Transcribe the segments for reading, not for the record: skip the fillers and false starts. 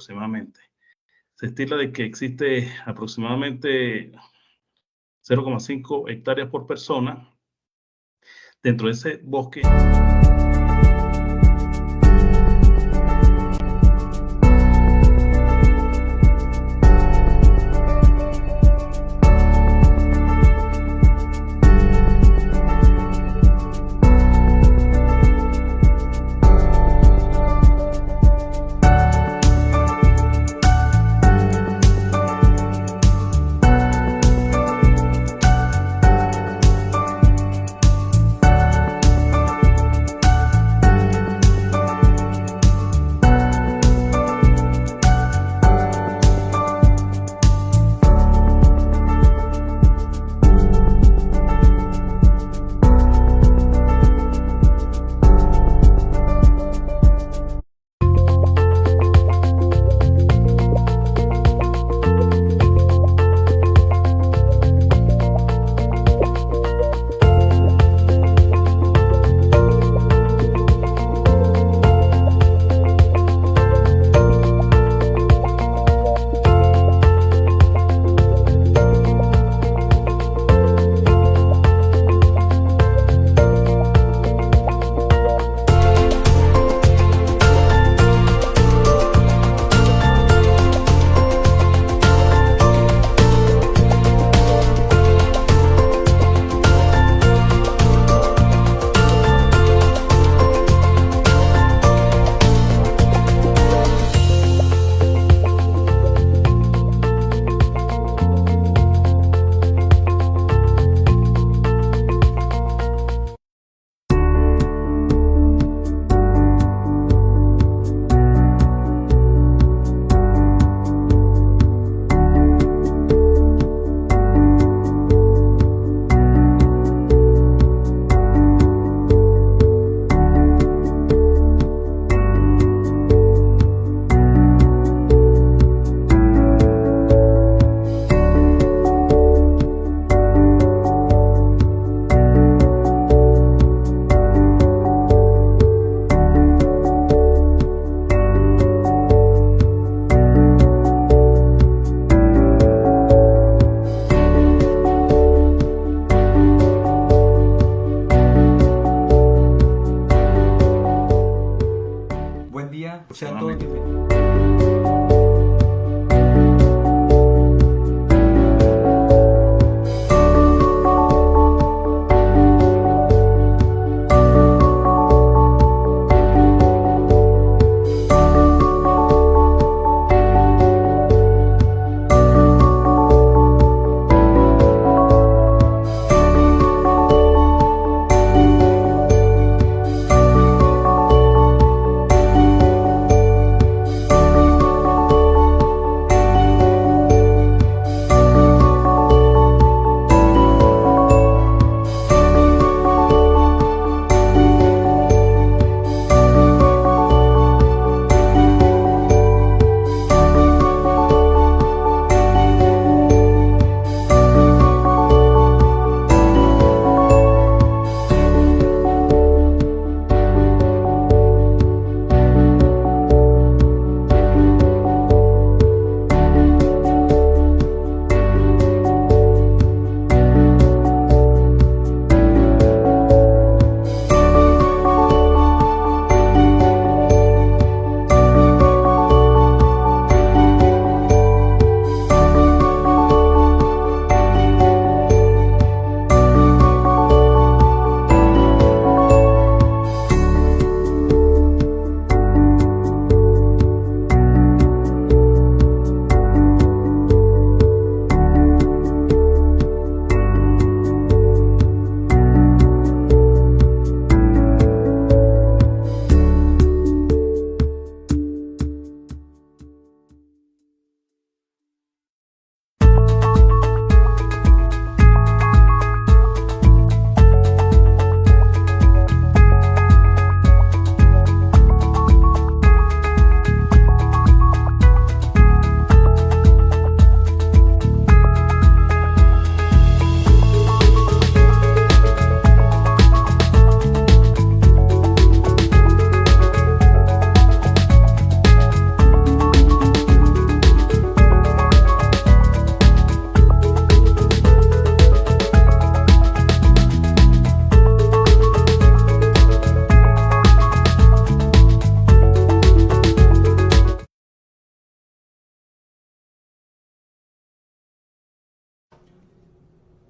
aproximadamente. Se estima de que existe aproximadamente 0,5 hectáreas por persona dentro de ese bosque.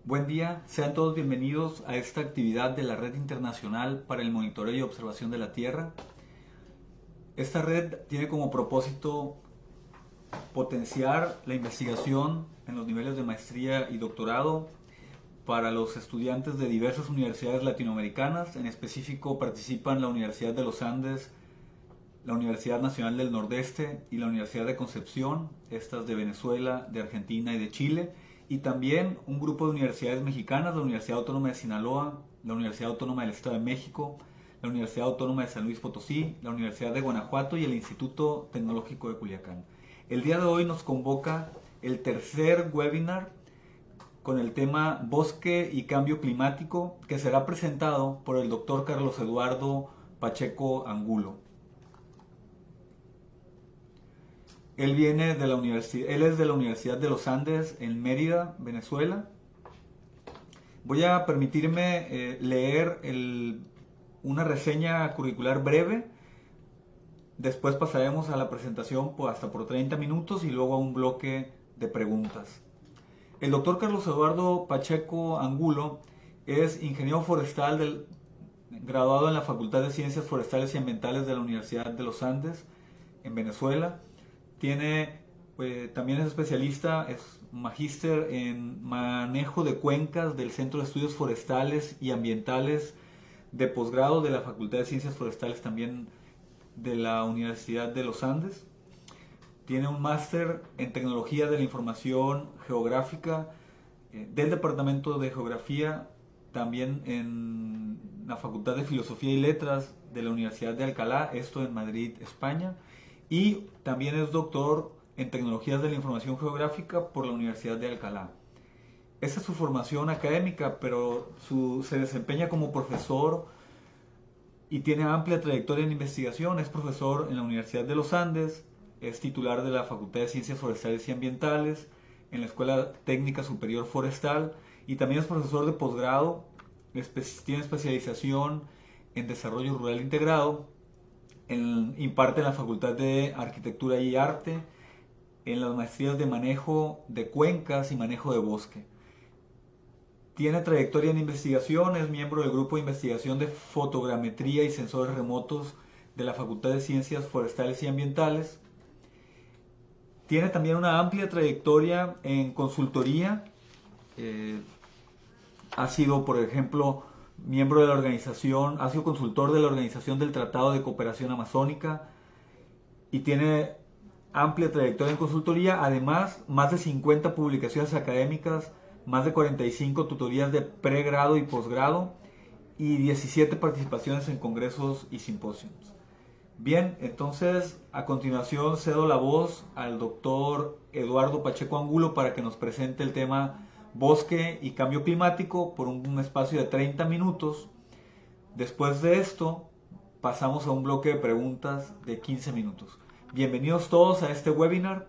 Buen día, sean todos bienvenidos a esta actividad de la Red Internacional para el Monitoreo y Observación de la Tierra. Esta red tiene como propósito potenciar la investigación en los niveles de maestría y doctorado para los estudiantes de diversas universidades latinoamericanas. En específico participan la Universidad de los Andes, la Universidad Nacional del Nordeste y la Universidad de Concepción, estas de Venezuela, de Argentina y de Chile, y también un grupo de universidades mexicanas, la Universidad Autónoma de Sinaloa, la Universidad Autónoma del Estado de México, la Universidad Autónoma de San Luis Potosí, la Universidad de Guanajuato y el Instituto Tecnológico de Culiacán. El día de hoy nos convoca el tercer webinar con el tema Bosque y Cambio Climático, que será presentado por el doctor Carlos Eduardo Pacheco Angulo. Él viene de la universidad, él es de la Universidad de los Andes en Mérida, Venezuela. Voy a permitirme leer una reseña curricular breve. Después pasaremos a la presentación hasta por 30 minutos y luego a un bloque de preguntas. El doctor Carlos Eduardo Pacheco Angulo es ingeniero forestal graduado en la Facultad de Ciencias Forestales y Ambientales de la Universidad de los Andes en Venezuela. También es especialista, es magíster en manejo de cuencas del Centro de Estudios Forestales y Ambientales de posgrado de la Facultad de Ciencias Forestales también de la Universidad de los Andes. Tiene un máster en Tecnología de la Información Geográfica del Departamento de Geografía, también en la Facultad de Filosofía y Letras de la Universidad de Alcalá, esto en Madrid, España. Y también es doctor en Tecnologías de la Información Geográfica por la Universidad de Alcalá. Esa es su formación académica, pero se desempeña como profesor y tiene amplia trayectoria en investigación. Es profesor en la Universidad de los Andes, es titular de la Facultad de Ciencias Forestales y Ambientales, en la Escuela Técnica Superior Forestal, y también es profesor de posgrado, tiene especialización en Desarrollo Rural Integrado, imparte en la Facultad de Arquitectura y Arte, en las maestrías de manejo de cuencas y manejo de bosque. Tiene trayectoria en investigación, es miembro del grupo de investigación de fotogrametría y sensores remotos de la Facultad de Ciencias Forestales y Ambientales. Tiene también una amplia trayectoria en consultoría. Ha sido, por ejemplo, miembro de la organización, ha sido consultor de la Organización del Tratado de Cooperación Amazónica y tiene amplia trayectoria en consultoría. Además, más de 50 publicaciones académicas, más de 45 tutorías de pregrado y posgrado y 17 participaciones en congresos y simposios. Bien, entonces a continuación cedo la voz al doctor Eduardo Pacheco Angulo para que nos presente el tema Bosque y Cambio Climático por un espacio de 30 minutos. Después de esto pasamos a un bloque de preguntas de 15 minutos. Bienvenidos todos a este webinar.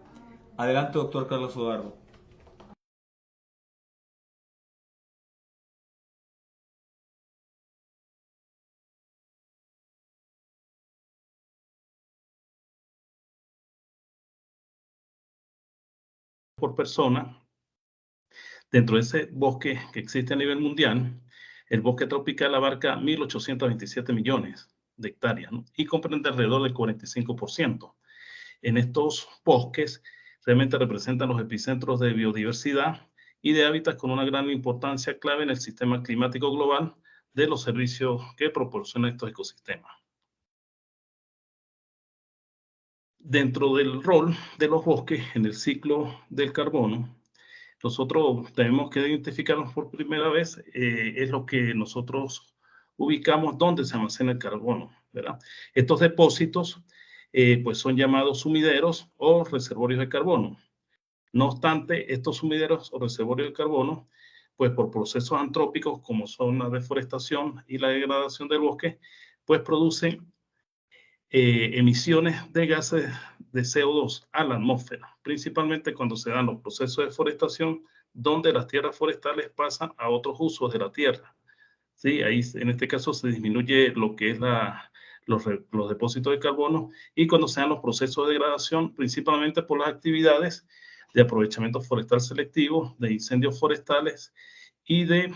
Adelante, doctor Carlos Eduardo. Por persona, dentro de ese bosque que existe a nivel mundial, el bosque tropical abarca 1.827 millones de hectáreas, ¿no? Y comprende alrededor del 45%. En estos bosques realmente representan los epicentros de biodiversidad y de hábitats con una gran importancia clave en el sistema climático global de los servicios que proporcionan estos ecosistemas. Dentro del rol de los bosques en el ciclo del carbono, nosotros tenemos que identificarnos por primera vez, es lo que nosotros ubicamos donde se almacena el carbono, ¿verdad? Estos depósitos pues son llamados sumideros o reservorios de carbono. No obstante, estos sumideros o reservorios de carbono, pues por procesos antrópicos como son la deforestación y la degradación del bosque, pues producen emisiones de gases de CO2 a la atmósfera, principalmente cuando se dan los procesos de deforestación, donde las tierras forestales pasan a otros usos de la tierra. ¿Sí? Ahí, en este caso, se disminuye lo que es los depósitos de carbono, y cuando se dan los procesos de degradación, principalmente por las actividades de aprovechamiento forestal selectivo, de incendios forestales y de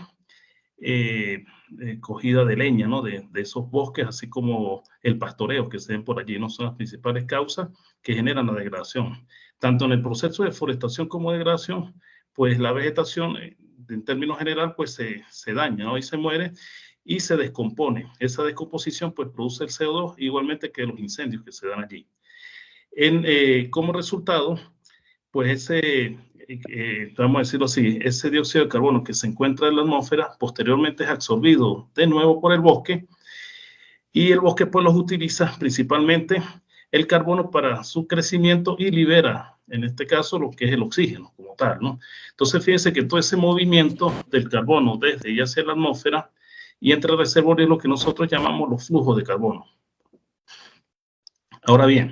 cogida de leña, ¿no? De esos bosques, así como el pastoreo que se ven por allí, no son las principales causas que generan la degradación. Tanto en el proceso de deforestación como de degradación, pues la vegetación, en términos general, pues se daña, ¿no? Y se muere y se descompone. Esa descomposición, pues produce el CO2, igualmente que los incendios que se dan allí. Como resultado, pues vamos a decirlo así, ese dióxido de carbono que se encuentra en la atmósfera posteriormente es absorbido de nuevo por el bosque y el bosque pues los utiliza principalmente el carbono para su crecimiento y libera, en este caso, lo que es el oxígeno como tal, ¿no? Entonces, fíjense que todo ese movimiento del carbono desde y hacia la atmósfera y entre el reservorio es lo que nosotros llamamos los flujos de carbono. Ahora bien,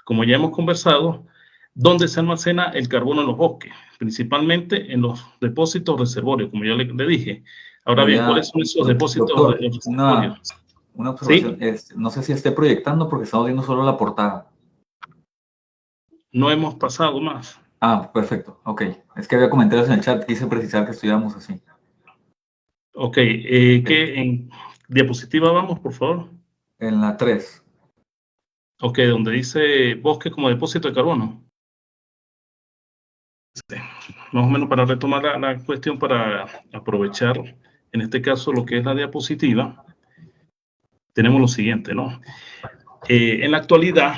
como ya hemos conversado, ¿dónde se almacena el carbono en los bosques? Principalmente en los depósitos reservorios, como ya le dije. Ahora bien, ¿cuáles son esos depósitos Doctor, reservorios? una observación. ¿Sí? No sé si esté proyectando porque estamos viendo solo la portada. No hemos pasado más. Ah, perfecto. Ok. Es que había comentarios en el chat. Quise precisar que estuviéramos así. Ok, ¿qué en diapositiva vamos, por favor? En la 3. Ok, donde dice bosque como depósito de carbono. Más o menos para retomar la cuestión, para aprovechar, en este caso, lo que es la diapositiva, tenemos lo siguiente, ¿no? En la actualidad,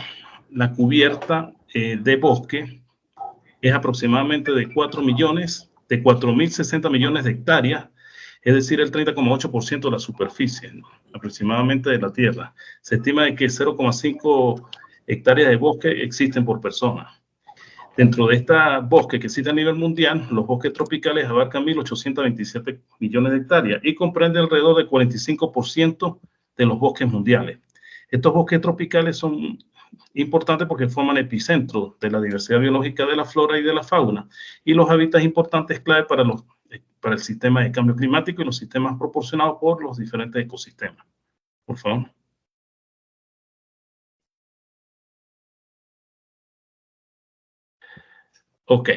la cubierta de bosque es aproximadamente de 4.060 millones de hectáreas, es decir, el 30,8% de la superficie, ¿no? Aproximadamente de la Tierra. Se estima de que 0,5 hectáreas de bosque existen por persona. Dentro de esta bosque que existe a nivel mundial, los bosques tropicales abarcan 1.827 millones de hectáreas y comprende alrededor del 45% de los bosques mundiales. Estos bosques tropicales son importantes porque forman epicentro de la diversidad biológica de la flora y de la fauna y los hábitats importantes clave para el sistema de cambio climático y los sistemas proporcionados por los diferentes ecosistemas. Por favor. Ok.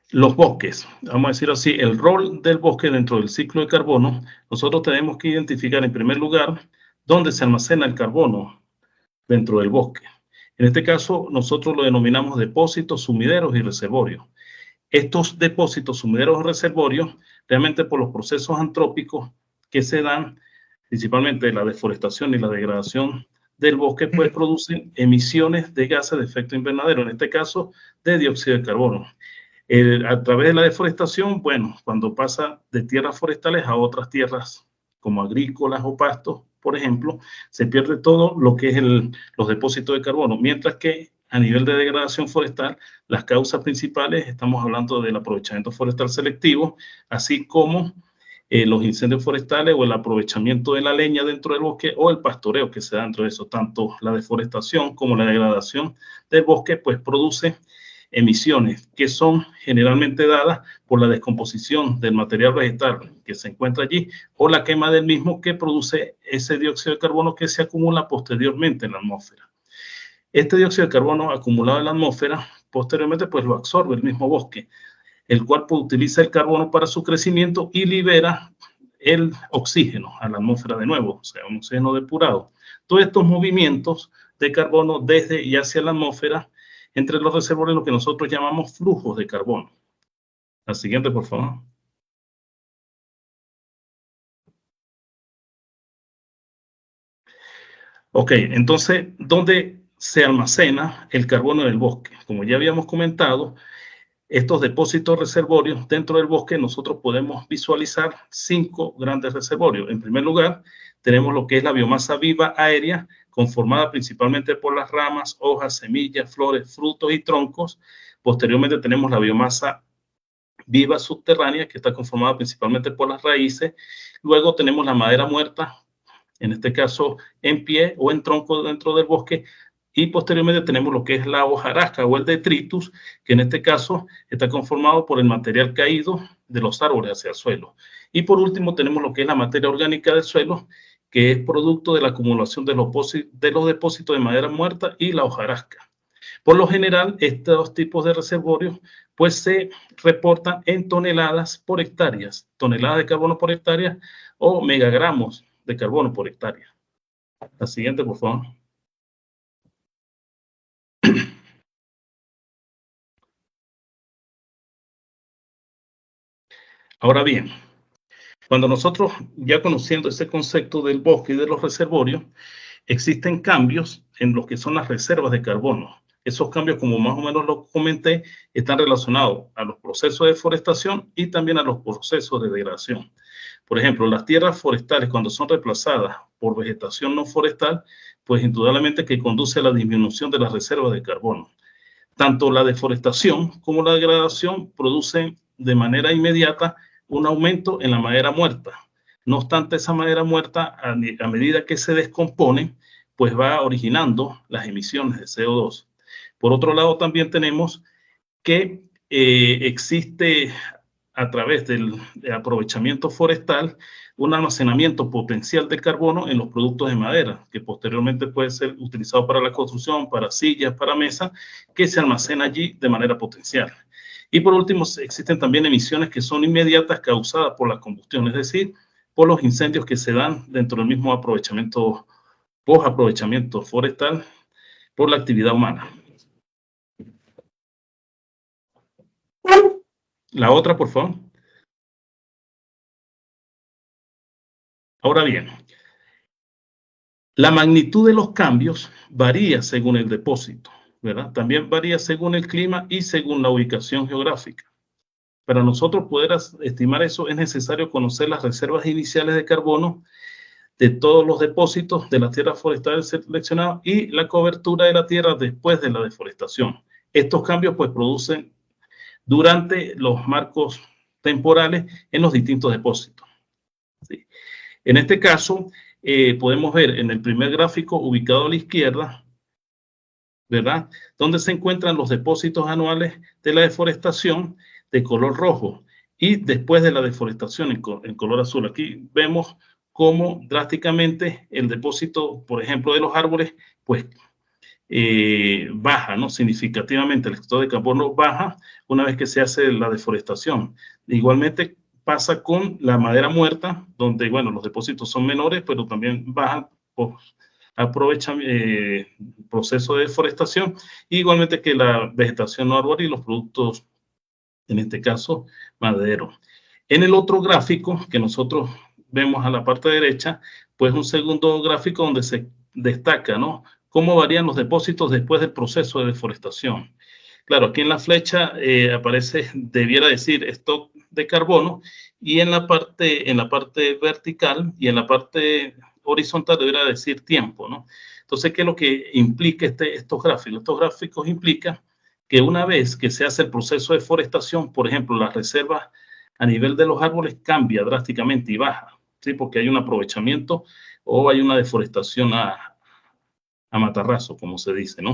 Los bosques, vamos a decir así, el rol del bosque dentro del ciclo de carbono, nosotros tenemos que identificar en primer lugar dónde se almacena el carbono dentro del bosque. En este caso, nosotros lo denominamos depósitos, sumideros y reservorios. Estos depósitos, sumideros o reservorios, realmente por los procesos antrópicos que se dan, principalmente la deforestación y la degradación del bosque, pues producen emisiones de gases de efecto invernadero, en este caso de dióxido de carbono. A través de la deforestación, bueno, cuando pasa de tierras forestales a otras tierras como agrícolas o pastos, por ejemplo, se pierde todo lo que es los depósitos de carbono, mientras que a nivel de degradación forestal, las causas principales, estamos hablando del aprovechamiento forestal selectivo, así como los incendios forestales o el aprovechamiento de la leña dentro del bosque o el pastoreo que se da dentro de eso. Tanto la deforestación como la degradación del bosque, pues produce emisiones que son generalmente dadas por la descomposición del material vegetal que se encuentra allí o la quema del mismo que produce ese dióxido de carbono que se acumula posteriormente en la atmósfera. Este dióxido de carbono acumulado en la atmósfera posteriormente pues lo absorbe el mismo bosque. El cuerpo utiliza el carbono para su crecimiento y libera el oxígeno a la atmósfera de nuevo, o sea, un oxígeno depurado. Todos estos movimientos de carbono desde y hacia la atmósfera entre los reservorios, lo que nosotros llamamos flujos de carbono. La siguiente, por favor. Ok, entonces, ¿dónde se almacena el carbono en el bosque? Como ya habíamos comentado, estos depósitos reservorios dentro del bosque, nosotros podemos visualizar 5 grandes reservorios. En primer lugar, tenemos lo que es la biomasa viva aérea, conformada principalmente por las ramas, hojas, semillas, flores, frutos y troncos. Posteriormente tenemos la biomasa viva subterránea, que está conformada principalmente por las raíces. Luego tenemos la madera muerta, en este caso en pie o en tronco dentro del bosque. Y posteriormente tenemos lo que es la hojarasca o el detritus, que en este caso está conformado por el material caído de los árboles hacia el suelo. Y por último tenemos lo que es la materia orgánica del suelo, que es producto de la acumulación de los depósitos de madera muerta y la hojarasca. Por lo general, estos tipos de reservorios pues se reportan en toneladas por hectáreas, toneladas de carbono por hectárea o megagramos de carbono por hectárea. La siguiente, por favor. Ahora bien, cuando nosotros, ya conociendo ese concepto del bosque y de los reservorios, existen cambios en lo que son las reservas de carbono. Esos cambios, como más o menos lo comenté, están relacionados a los procesos de deforestación y también a los procesos de degradación. Por ejemplo, las tierras forestales, cuando son reemplazadas por vegetación no forestal, pues indudablemente que conduce a la disminución de las reservas de carbono. Tanto la deforestación como la degradación producen de manera inmediata un aumento en la madera muerta. No obstante, esa madera muerta, a medida que se descompone, pues va originando las emisiones de CO2. Por otro lado, también tenemos que existe a través del aprovechamiento forestal un almacenamiento potencial de carbono en los productos de madera, que posteriormente puede ser utilizado para la construcción, para sillas, para mesas, que se almacena allí de manera potencial. Y por último, existen también emisiones que son inmediatas causadas por la combustión, es decir, por los incendios que se dan dentro del mismo aprovechamiento, post-aprovechamiento forestal por la actividad humana. La otra, por favor. Ahora bien, la magnitud de los cambios varía según el depósito, ¿verdad? También varía según el clima y según la ubicación geográfica. Para nosotros poder estimar eso es necesario conocer las reservas iniciales de carbono de todos los depósitos de las tierras forestales seleccionadas y la cobertura de la tierra después de la deforestación. Estos cambios pues producen durante los marcos temporales en los distintos depósitos. ¿Sí? En este caso, podemos ver en el primer gráfico ubicado a la izquierda, ¿verdad? Donde se encuentran los depósitos anuales de la deforestación de color rojo y después de la deforestación en color azul. Aquí vemos cómo drásticamente el depósito, por ejemplo, de los árboles, pues baja, ¿no? Significativamente el estado de carbono baja una vez que se hace la deforestación. Igualmente pasa con la madera muerta, donde, bueno, los depósitos son menores, pero también bajan por proceso de deforestación, igualmente que la vegetación no arbórea y los productos, en este caso, madereros. En el otro gráfico que nosotros vemos a la parte derecha, pues un segundo gráfico donde se destaca, ¿no?, cómo varían los depósitos después del proceso de deforestación. Claro, aquí en la flecha aparece, debiera decir, stock de carbono, y en la parte vertical y en la parte horizontal debería decir tiempo, ¿no? Entonces, ¿qué es lo que implica estos gráficos? Estos gráficos implican que una vez que se hace el proceso de deforestación, por ejemplo, las reservas a nivel de los árboles cambia drásticamente y baja, ¿sí? Porque hay un aprovechamiento o hay una deforestación a matarrazo, como se dice, ¿no?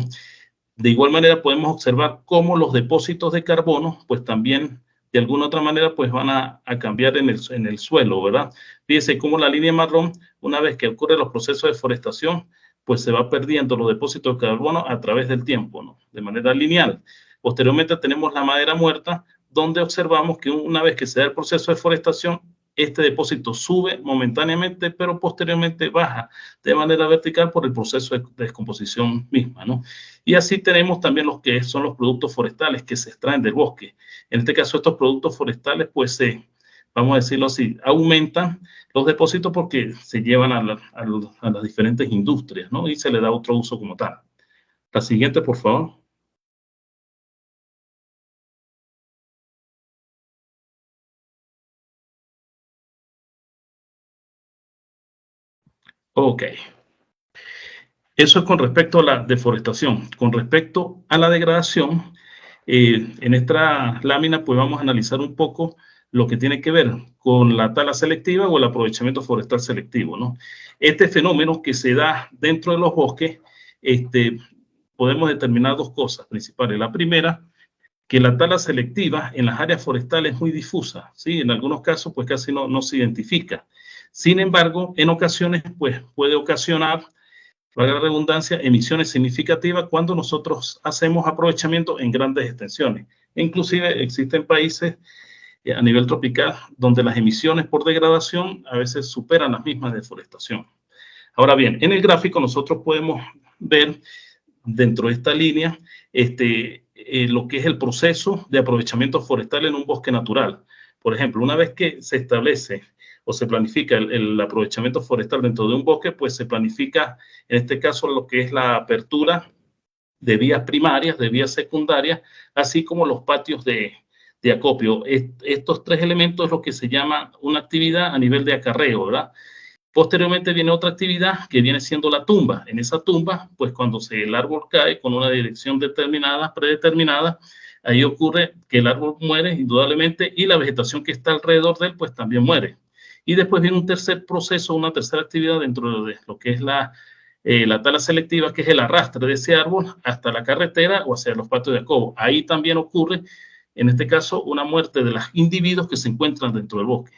De igual manera podemos observar cómo los depósitos de carbono, pues también de alguna otra manera, pues van a cambiar en el suelo, ¿verdad? Fíjense cómo la línea marrón, una vez que ocurren los procesos de deforestación, pues se va perdiendo los depósitos de carbono a través del tiempo, ¿no? De manera lineal. Posteriormente tenemos la madera muerta, donde observamos que una vez que se da el proceso de deforestación, este depósito sube momentáneamente, pero posteriormente baja de manera vertical por el proceso de descomposición misma, ¿no? Y así tenemos también los que son los productos forestales que se extraen del bosque. En este caso, estos productos forestales, pues, vamos a decirlo así, aumentan los depósitos porque se llevan a las diferentes industrias, ¿no? Y se le da otro uso como tal. La siguiente, por favor. Ok. Eso es con respecto a la deforestación. Con respecto a la degradación, en esta lámina pues vamos a analizar un poco lo que tiene que ver con la tala selectiva o el aprovechamiento forestal selectivo, ¿no? Este fenómeno que se da dentro de los bosques, podemos determinar dos cosas principales. La primera, que la tala selectiva en las áreas forestales es muy difusa, ¿sí? En algunos casos pues casi no se identifica. Sin embargo, en ocasiones pues puede ocasionar valga la redundancia, emisiones significativas cuando nosotros hacemos aprovechamiento en grandes extensiones. Inclusive existen países a nivel tropical donde las emisiones por degradación a veces superan las mismas de deforestación. Ahora bien, en el gráfico nosotros podemos ver dentro de esta línea lo que es el proceso de aprovechamiento forestal en un bosque natural. Por ejemplo, una vez que se establece o se planifica el aprovechamiento forestal dentro de un bosque, pues se planifica, en este caso, lo que es la apertura de vías primarias, de vías secundarias, así como los patios de acopio. Estos tres elementos es lo que se llama una actividad a nivel de acarreo, ¿verdad? Posteriormente viene otra actividad que viene siendo la tumba. En esa tumba, pues cuando el árbol cae con una dirección determinada, predeterminada, ahí ocurre que el árbol muere indudablemente y la vegetación que está alrededor de él, pues también muere. Y después viene un tercer proceso, una tercera actividad dentro de lo que es la tala selectiva, que es el arrastre de ese árbol hasta la carretera o hacia los patios de acobo. Ahí también ocurre, en este caso, una muerte de los individuos que se encuentran dentro del bosque.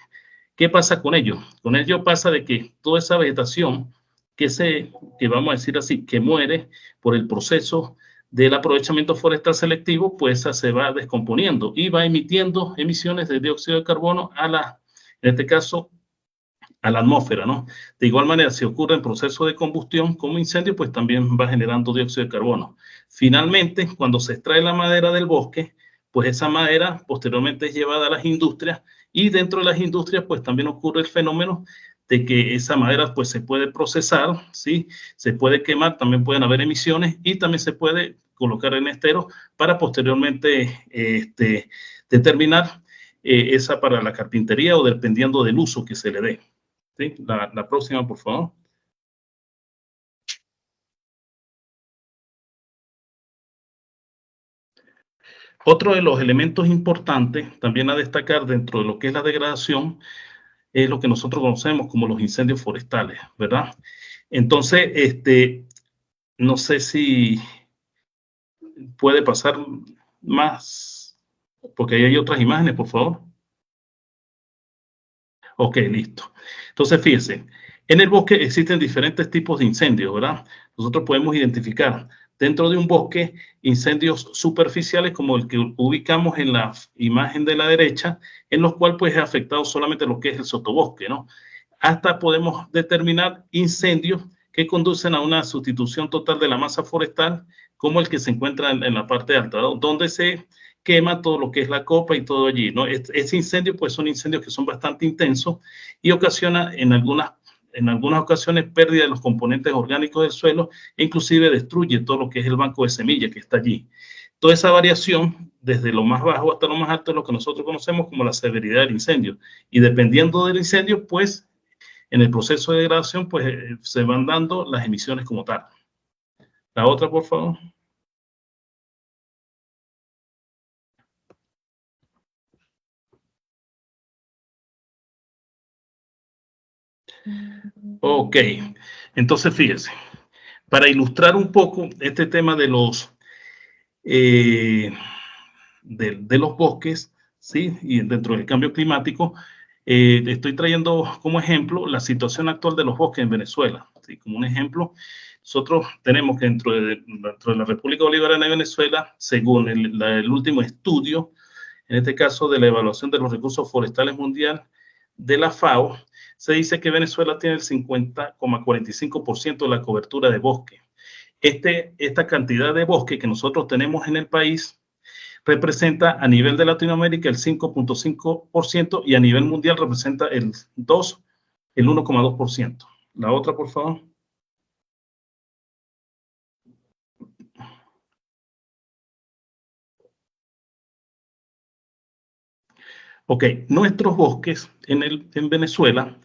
¿Qué pasa con ello? Con ello pasa de que toda esa vegetación que vamos a decir así, que muere por el proceso del aprovechamiento forestal selectivo, pues se va descomponiendo y va emitiendo emisiones de dióxido de carbono en este caso, a la atmósfera, ¿no? De igual manera, si ocurre en proceso de combustión como incendio, pues también va generando dióxido de carbono. Finalmente, cuando se extrae la madera del bosque, pues esa madera posteriormente es llevada a las industrias y dentro de las industrias, pues también ocurre el fenómeno de que esa madera pues se puede procesar, ¿sí? Se puede quemar, también pueden haber emisiones y también se puede colocar en estero para posteriormente determinar esa para la carpintería o dependiendo del uso que se le dé. ¿Sí? La próxima, por favor. Otro de los elementos importantes también a destacar dentro de lo que es la degradación es lo que nosotros conocemos como los incendios forestales, ¿verdad? Entonces, no sé si puede pasar más, porque ahí hay otras imágenes, por favor. Ok, listo. Entonces, fíjense, en el bosque existen diferentes tipos de incendios, ¿verdad? Nosotros podemos identificar dentro de un bosque incendios superficiales como el que ubicamos en la imagen de la derecha, en los cuales pues es afectado solamente lo que es el sotobosque, ¿no? Hasta podemos determinar incendios que conducen a una sustitución total de la masa forestal, como el que se encuentra en la parte alta, ¿no? Donde se quema todo lo que es la copa y todo allí, ¿no? Ese incendio, pues son incendios que son bastante intensos y ocasiona en algunas ocasiones pérdida de los componentes orgánicos del suelo e inclusive destruye todo lo que es el banco de semillas que está allí. Toda esa variación, desde lo más bajo hasta lo más alto, es lo que nosotros conocemos como la severidad del incendio. Y dependiendo del incendio, pues en el proceso de degradación, pues se van dando las emisiones como tal. La otra, por favor. Ok, entonces fíjense, para ilustrar un poco este tema de los bosques, ¿sí? Y dentro del cambio climático, estoy trayendo como ejemplo la situación actual de los bosques en Venezuela. ¿Sí? Como un ejemplo, nosotros tenemos que dentro de la República Bolivariana de Venezuela, según el último estudio, en este caso de la evaluación de los recursos forestales mundial de la FAO, se dice que Venezuela tiene el 50,45% de la cobertura de bosque. Esta cantidad de bosque que nosotros tenemos en el país representa a nivel de Latinoamérica el 5,5% y a nivel mundial representa el 1,2%. La otra, por favor. Ok, nuestros bosques en Venezuela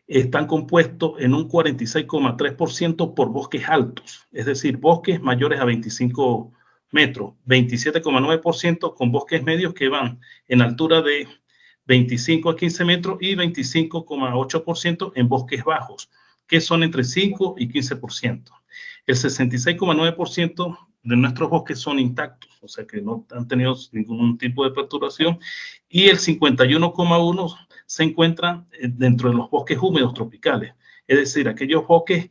están compuestos en un 46,3% por bosques altos, es decir, bosques mayores a 25 metros, 27,9% con bosques medios que van en altura de 25 a 15 metros y 25,8% en bosques bajos, que son entre 5 y 15%. El 66,9% de nuestros bosques son intactos, o sea que no han tenido ningún tipo de perturbación, y el 51,1% se encuentran dentro de los bosques húmedos tropicales, es decir, aquellos bosques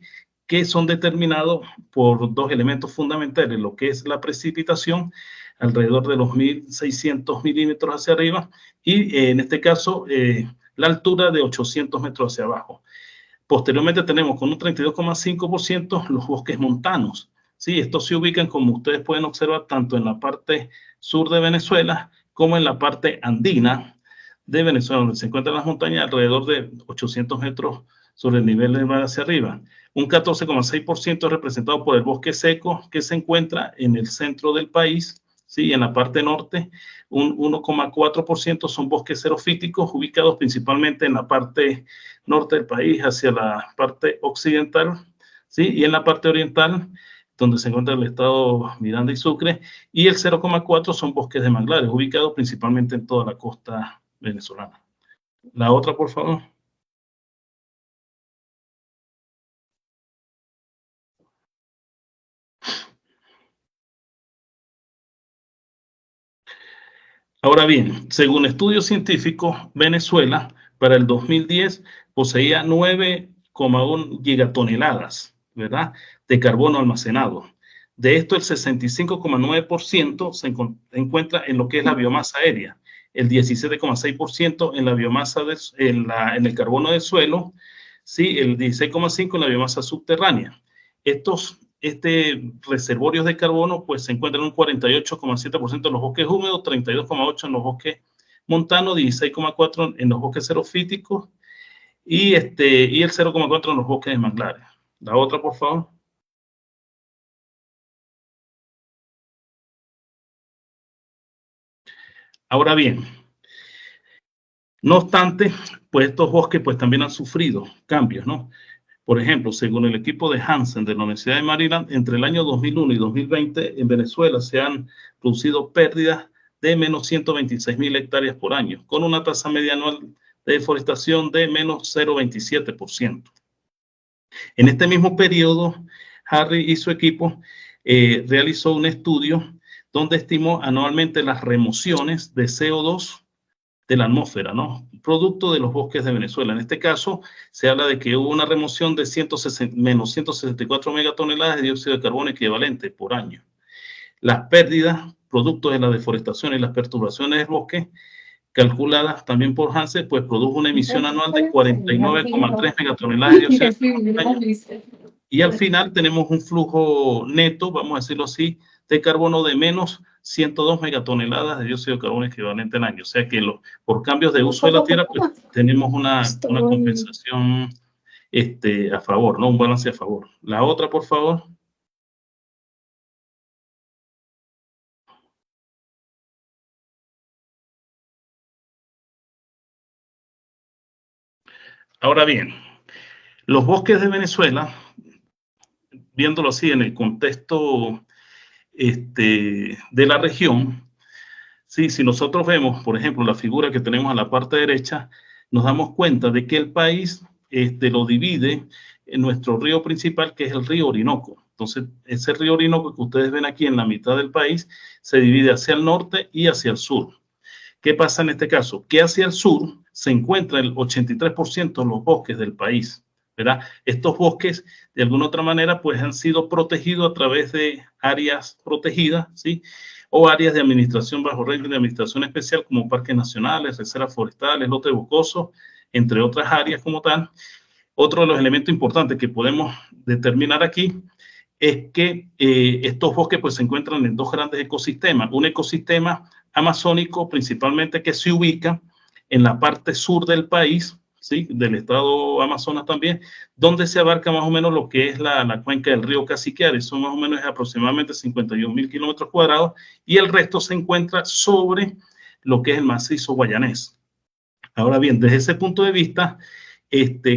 que son determinados por dos elementos fundamentales, lo que es la precipitación, alrededor de los 1.600 milímetros hacia arriba, y en este caso, la altura de 800 metros hacia abajo. Posteriormente tenemos con un 32,5% los bosques montanos. ¿Sí? Estos se ubican, como ustedes pueden observar, tanto en la parte sur de Venezuela como en la parte andina de Venezuela, donde se encuentran las montañas alrededor de 800 metros sobre el nivel del mar hacia arriba. Un 14,6% es representado por el bosque seco, que se encuentra en el centro del país, ¿sí? En la parte norte. Un 1,4% son bosques xerofíticos, ubicados principalmente en la parte norte del país, hacia la parte occidental, ¿sí? Y en la parte oriental, donde se encuentra el estado Miranda y Sucre, y el 0,4 son bosques de manglares, ubicados principalmente en toda la costa venezolana. La otra, por favor. Ahora bien, según estudios científicos, Venezuela para el 2010 poseía 9,1 gigatoneladas, ¿verdad?, de carbono almacenado. De esto, el 65,9% se encuentra en lo que es la biomasa aérea, el 17,6% en la biomasa en el carbono del suelo, ¿sí? El 16,5% en la biomasa subterránea. Reservorios de carbono pues se encuentran en un 48,7% en los bosques húmedos, 32,8% en los bosques montanos, 16,4% en los bosques xerofíticos y el 0,4% en los bosques de manglares. La otra, por favor. Ahora bien, no obstante, pues estos bosques pues también han sufrido cambios, ¿no? Por ejemplo, según el equipo de Hansen de la Universidad de Maryland, entre el año 2001 y 2020 en Venezuela se han producido pérdidas de menos 126.000 hectáreas por año, con una tasa media anual de deforestación de menos 0,27%. En este mismo periodo, Harry y su equipo realizó un estudio donde estimó anualmente las remociones de CO2 de la atmósfera, ¿no? Producto de los bosques de Venezuela. En este caso, se habla de que hubo una remoción de menos 164 megatoneladas de dióxido de carbono equivalente por año. Las pérdidas, producto de la deforestación y las perturbaciones del bosque, calculadas también por Hansen, pues produjo una emisión anual de 49,3 megatoneladas de dióxido de carbono por año. Y al final tenemos un flujo neto, vamos a decirlo así, de carbono de menos 102 megatoneladas de dióxido de carbono equivalente al año. O sea que por cambios de uso de la tierra, pues tenemos una compensación a favor, ¿no? Un balance a favor. La otra, por favor. Ahora bien, los bosques de Venezuela, viéndolo así en el contexto de la región, sí, si nosotros vemos, por ejemplo, la figura que tenemos a la parte derecha, nos damos cuenta de que el país lo divide en nuestro río principal, que es el río Orinoco. Entonces, ese río Orinoco que ustedes ven aquí en la mitad del país se divide hacia el norte y hacia el sur. ¿Qué pasa en este caso? Que hacia el sur se encuentra el 83% de los bosques del país, ¿verdad? Estos bosques, de alguna otra manera, pues han sido protegidos a través de áreas protegidas, ¿sí? O áreas de administración bajo régimen de administración especial, como parques nacionales, reservas forestales, lotes boscosos, entre otras áreas como tal. Otro de los elementos importantes que podemos determinar aquí es que estos bosques pues se encuentran en dos grandes ecosistemas. Un ecosistema amazónico principalmente que se ubica en la parte sur del país, ¿sí? Del estado Amazonas también, donde se abarca más o menos lo que es la cuenca del río Cassiquiare. Eso más o menos es aproximadamente 51.000 kilómetros cuadrados, y el resto se encuentra sobre lo que es el macizo guayanés. Ahora bien, desde ese punto de vista,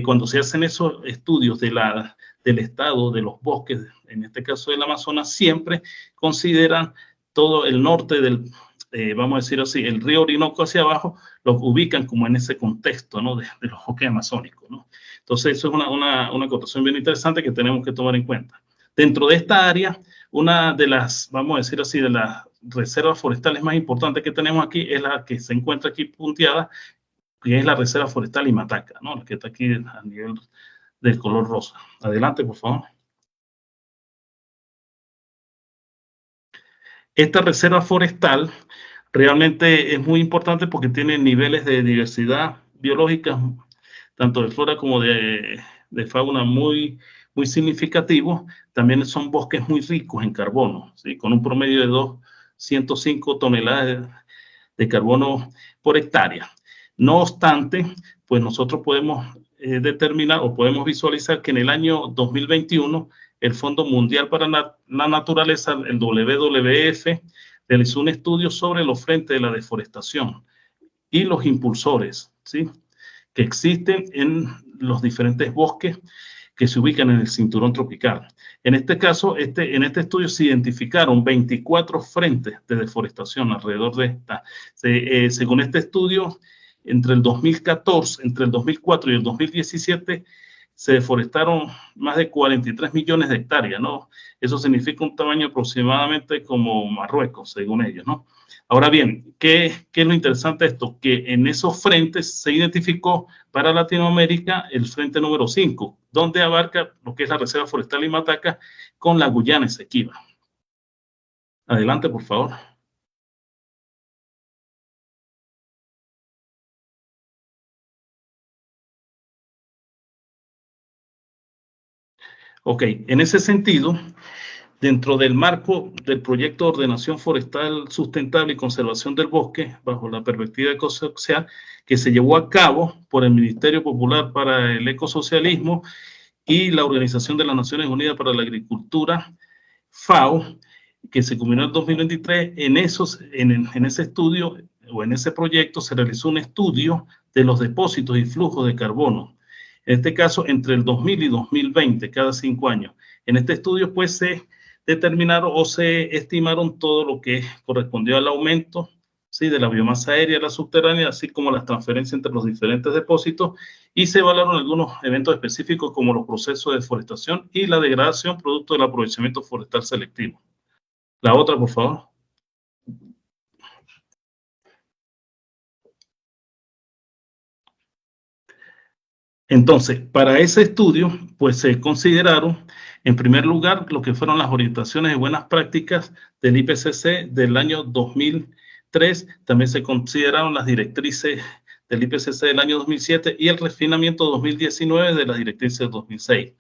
cuando se hacen esos estudios del estado de los bosques, en este caso del Amazonas, siempre consideran todo el norte del, vamos a decir así, el río Orinoco hacia abajo, los ubican como en ese contexto, ¿no? de los bosques amazónicos, ¿no? Entonces, eso es una acotación bien interesante que tenemos que tomar en cuenta. Dentro de esta área, una de las, vamos a decir así, de las reservas forestales más importantes que tenemos aquí es la que se encuentra aquí punteada, que es la Reserva Forestal Imataca, ¿no? La que está aquí a nivel del color rosa. Adelante, por favor. Esta reserva forestal realmente es muy importante porque tiene niveles de diversidad biológica, tanto de flora como de fauna, muy, muy significativos. También son bosques muy ricos en carbono, ¿sí? Con un promedio de 205 toneladas de carbono por hectárea. No obstante, pues nosotros podemos determinar o podemos visualizar que en el año 2021 el Fondo Mundial para la Naturaleza, el WWF, realizó un estudio sobre los frentes de la deforestación y los impulsores, ¿sí?, que existen en los diferentes bosques que se ubican en el cinturón tropical. En este caso, en este estudio se identificaron 24 frentes de deforestación alrededor de esta. Según este estudio, entre el 2004 y el 2017, se deforestaron más de 43 millones de hectáreas, ¿no? Eso significa un tamaño aproximadamente como Marruecos, según ellos, ¿no? Ahora bien, ¿qué es lo interesante de esto? Que en esos frentes se identificó para Latinoamérica el frente número 5, donde abarca lo que es la Reserva Forestal Limataca con la Guyana Esequiba. Adelante, por favor. Ok, en ese sentido, dentro del marco del proyecto de ordenación forestal sustentable y conservación del bosque, bajo la perspectiva ecosocial, que se llevó a cabo por el Ministerio Popular para el Ecosocialismo y la Organización de las Naciones Unidas para la Agricultura, FAO, que se culminó en 2023, en ese estudio o en ese proyecto se realizó un estudio de los depósitos y flujos de carbono. En este caso, entre el 2000 y 2020, cada 5 años. En este estudio, pues, se determinaron o se estimaron todo lo que correspondió al aumento, ¿sí?, de la biomasa aérea, la subterránea, así como las transferencias entre los diferentes depósitos, y se evaluaron algunos eventos específicos como los procesos de deforestación y la degradación producto del aprovechamiento forestal selectivo. La otra, por favor. Entonces, para ese estudio, pues se consideraron, en primer lugar, lo que fueron las orientaciones de buenas prácticas del IPCC del año 2003. También se consideraron las directrices del IPCC del año 2007 y el refinamiento 2019 de las directrices del 2006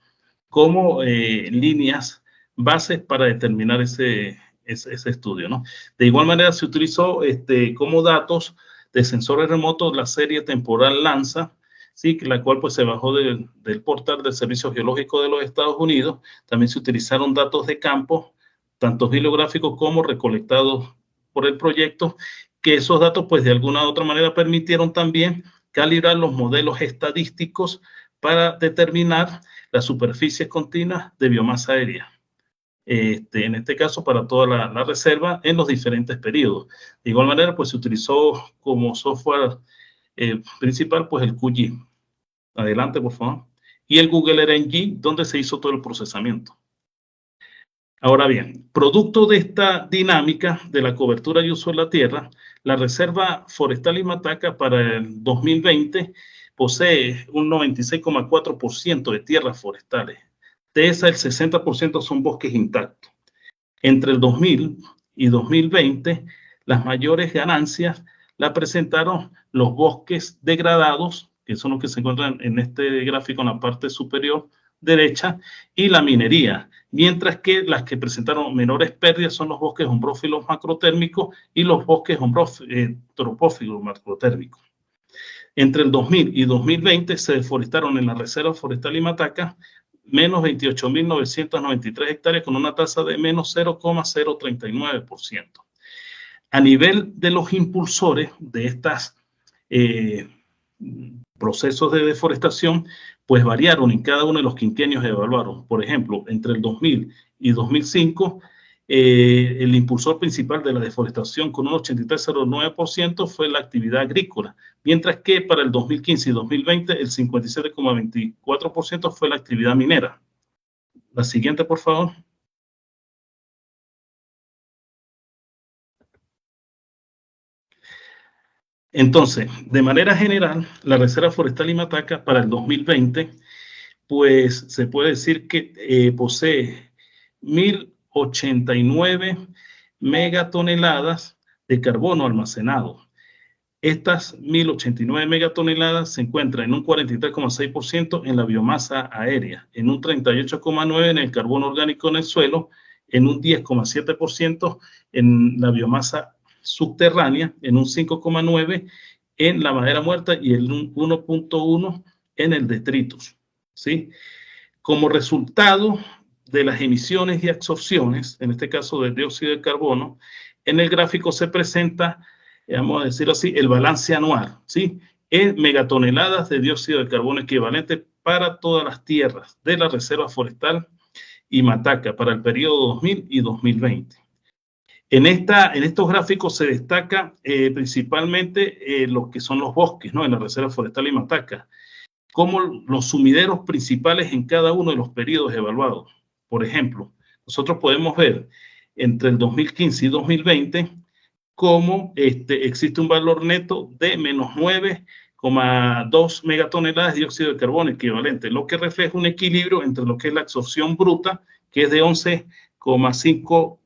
como líneas bases para determinar ese estudio, ¿no? De igual manera, se utilizó como datos de sensores remotos la serie temporal Lanza, ¿sí?, la cual pues se bajó del portal del Servicio Geológico de los Estados Unidos. También se utilizaron datos de campo, tanto bibliográficos como recolectados por el proyecto, que esos datos pues de alguna u otra manera permitieron también calibrar los modelos estadísticos para determinar las superficies continuas de biomasa aérea. En este caso, para toda la reserva en los diferentes periodos. De igual manera, pues se utilizó como software principal, pues el QGIS. Adelante, por favor. Y el Google Earth Engine, donde se hizo todo el procesamiento. Ahora bien, producto de esta dinámica de la cobertura y uso de la tierra, la Reserva Forestal Limataca para el 2020 posee un 96,4% de tierras forestales. De esa, el 60% son bosques intactos. Entre el 2000 y 2020, las mayores ganancias las presentaron los bosques degradados, que son los que se encuentran en este gráfico en la parte superior derecha, y la minería, mientras que las que presentaron menores pérdidas son los bosques ombrófilos macrotérmicos y los bosques tropófilos macrotérmicos. Entre el 2000 y 2020 se deforestaron en la Reserva Forestal Limataca menos 28.993 hectáreas con una tasa de menos 0,039%. A nivel de los impulsores de estos procesos de deforestación, pues variaron en cada uno de los quinquenios evaluados. Por ejemplo, entre el 2000 y 2005, el impulsor principal de la deforestación con un 83,09% fue la actividad agrícola, mientras que para el 2015 y 2020 el 57,24% fue la actividad minera. La siguiente, por favor. Entonces, de manera general, la Reserva Forestal Limataca para el 2020, pues se puede decir que posee 1.089 megatoneladas de carbono almacenado. Estas 1.089 megatoneladas se encuentran en un 43,6% en la biomasa aérea, en un 38,9% en el carbono orgánico en el suelo, en un 10,7% en la biomasa subterránea, en un 5,9% en la madera muerta y en un 1,1% en el detritus, ¿sí? Como resultado de las emisiones y absorciones, en este caso del dióxido de carbono, en el gráfico se presenta, vamos a decirlo así, el balance anual, ¿sí? En megatoneladas de dióxido de carbono equivalente para todas las tierras de la Reserva Forestal Imataca para el periodo 2000 y 2020. En estos gráficos se destaca principalmente lo que son los bosques, ¿no? En la Reserva Forestal Imataca, como los sumideros principales en cada uno de los periodos evaluados. Por ejemplo, nosotros podemos ver entre el 2015 y 2020 cómo existe un valor neto de menos 9,2 megatoneladas de dióxido de carbono equivalente, lo que refleja un equilibrio entre lo que es la absorción bruta, que es de 11,5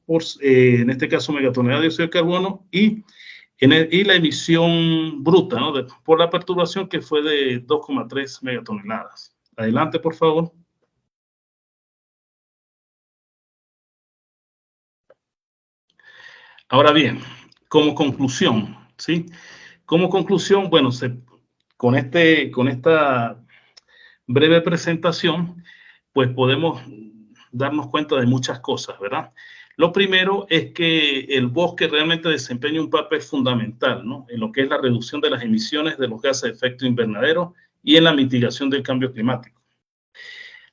en este caso megatoneladas de dióxido de carbono, y la emisión bruta, ¿no? Por la perturbación, que fue de 2,3 megatoneladas. Adelante, por favor. Ahora bien, como conclusión, ¿sí? Como conclusión, bueno, con esta breve presentación, pues podemos darnos cuenta de muchas cosas, ¿verdad? Lo primero es que el bosque realmente desempeña un papel fundamental, ¿no? En lo que es la reducción de las emisiones de los gases de efecto invernadero y en la mitigación del cambio climático.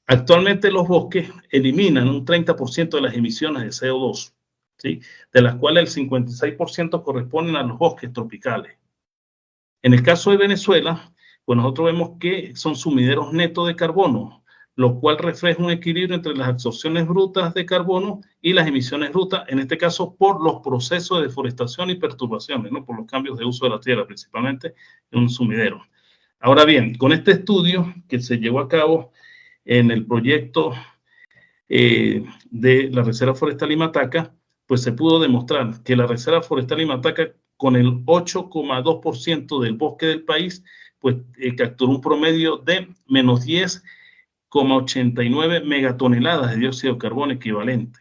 Actualmente los bosques eliminan un 30% de las emisiones de CO2, ¿sí? De las cuales el 56% corresponden a los bosques tropicales. En el caso de Venezuela, pues nosotros vemos que son sumideros netos de carbono, lo cual refleja un equilibrio entre las absorciones brutas de carbono y las emisiones brutas, en este caso por los procesos de deforestación y perturbaciones, ¿no? Por los cambios de uso de la tierra, principalmente en un sumidero. Ahora bien, con este estudio que se llevó a cabo en el proyecto de la Reserva Forestal Imataca, pues se pudo demostrar que la Reserva Forestal Imataca, con el 8,2% del bosque del país, pues capturó un promedio de menos 10,89 megatoneladas de dióxido de carbono equivalente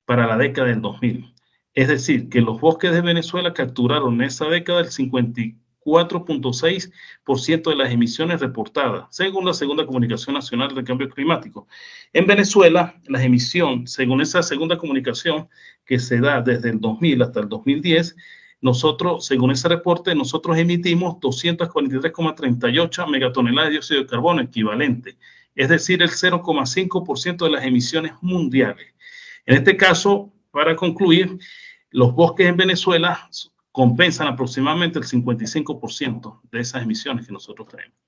para la década del 2000. Es decir, que los bosques de Venezuela capturaron en esa década el 54,6% de las emisiones reportadas, según la Segunda Comunicación Nacional de Cambio Climático. En Venezuela, las emisiones, según esa segunda comunicación que se da desde el 2000 hasta el 2010, nosotros, según ese reporte, nosotros emitimos 243,38 megatoneladas de dióxido de carbono equivalente, es decir, el 0,5% de las emisiones mundiales. En este caso, para concluir, los bosques en Venezuela compensan aproximadamente el 55% de esas emisiones que nosotros tenemos.